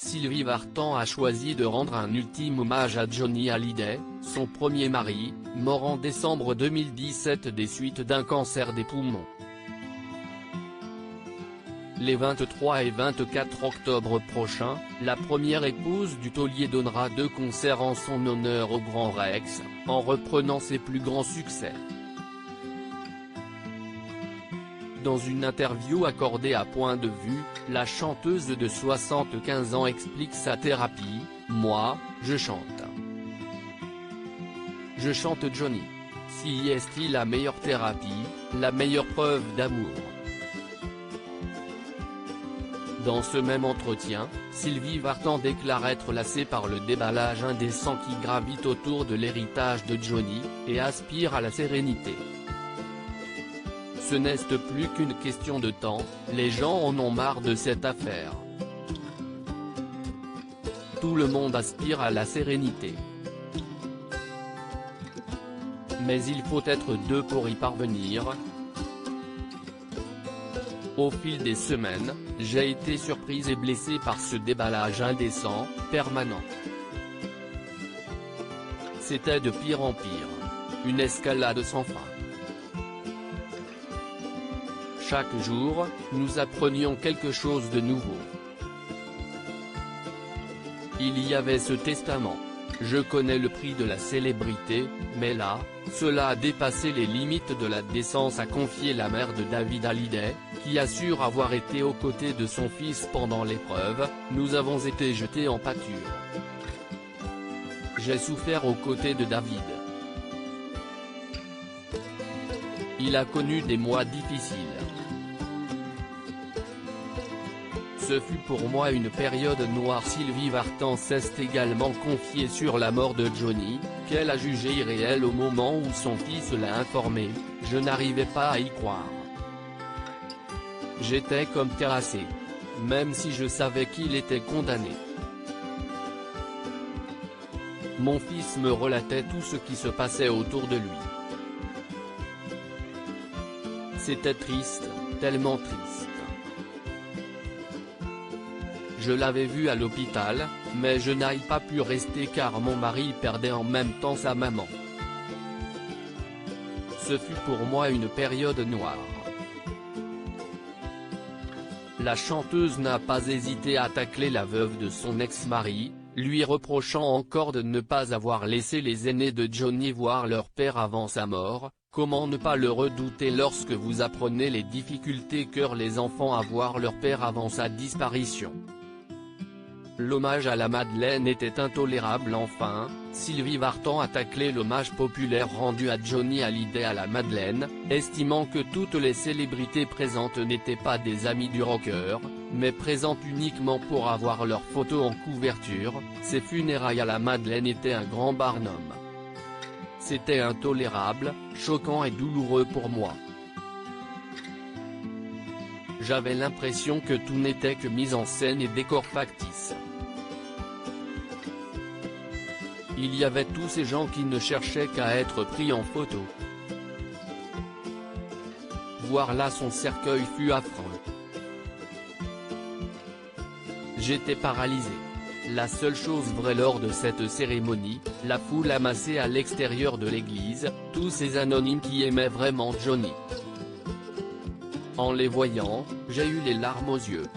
Sylvie Vartan a choisi de rendre un ultime hommage à Johnny Hallyday, son premier mari, mort en décembre 2017 des suites d'un cancer des poumons. Les 23 et 24 octobre prochains, la première épouse du taulier donnera 2 concerts en son honneur au Grand Rex, en reprenant ses plus grands succès. Dans une interview accordée à Point de Vue, la chanteuse de 75 ans explique sa thérapie: « Moi, je chante. Je chante Johnny. Si est-il la meilleure thérapie, la meilleure preuve d'amour ?» Dans ce même entretien, Sylvie Vartan déclare être lassée par le déballage indécent qui gravite autour de l'héritage de Johnny, et aspire à la sérénité. Ce n'est plus qu'une question de temps, les gens en ont marre de cette affaire. Tout le monde aspire à la sérénité. Mais il faut être 2 pour y parvenir. Au fil des semaines, j'ai été surprise et blessée par ce déballage indécent, permanent. C'était de pire en pire. Une escalade sans fin. Chaque jour, nous apprenions quelque chose de nouveau. Il y avait ce testament. Je connais le prix de la célébrité, mais là, cela a dépassé les limites de la décence, a confié la mère de David Hallyday, qui assure avoir été aux côtés de son fils pendant l'épreuve. « Nous avons été jetés en pâture. J'ai souffert aux côtés de David. Il a connu des mois difficiles. Ce fut pour moi une période noire. » Sylvie Vartan s'est également confiée sur la mort de Johnny, qu'elle a jugée irréelle au moment où son fils l'a informée. « Je n'arrivais pas à y croire. J'étais comme terrassée. Même si je savais qu'il était condamné. Mon fils me relatait tout ce qui se passait autour de lui. C'était triste, tellement triste. Je l'avais vu à l'hôpital, mais je n'ai pas pu rester car mon mari perdait en même temps sa maman. Ce fut pour moi une période noire. » La chanteuse n'a pas hésité à tacler la veuve de son ex-mari, lui reprochant encore de ne pas avoir laissé les aînés de Johnny voir leur père avant sa mort. « Comment ne pas le redouter lorsque vous apprenez les difficultés qu'eurent les enfants à voir leur père avant sa disparition. » L'hommage à la Madeleine était intolérable. Enfin, Sylvie Vartan a taclé l'hommage populaire rendu à Johnny Hallyday à la Madeleine, estimant que toutes les célébrités présentes n'étaient pas des amis du rocker, mais présentes uniquement pour avoir leur photo en couverture. Ses funérailles à la Madeleine étaient un grand barnum. C'était intolérable, choquant et douloureux pour moi. J'avais l'impression que tout n'était que mise en scène et décor factice. Il y avait tous ces gens qui ne cherchaient qu'à être pris en photo. Voir là son cercueil fut affreux. J'étais paralysé. La seule chose vraie lors de cette cérémonie, la foule amassée à l'extérieur de l'église, tous ces anonymes qui aimaient vraiment Johnny. En les voyant, j'ai eu les larmes aux yeux.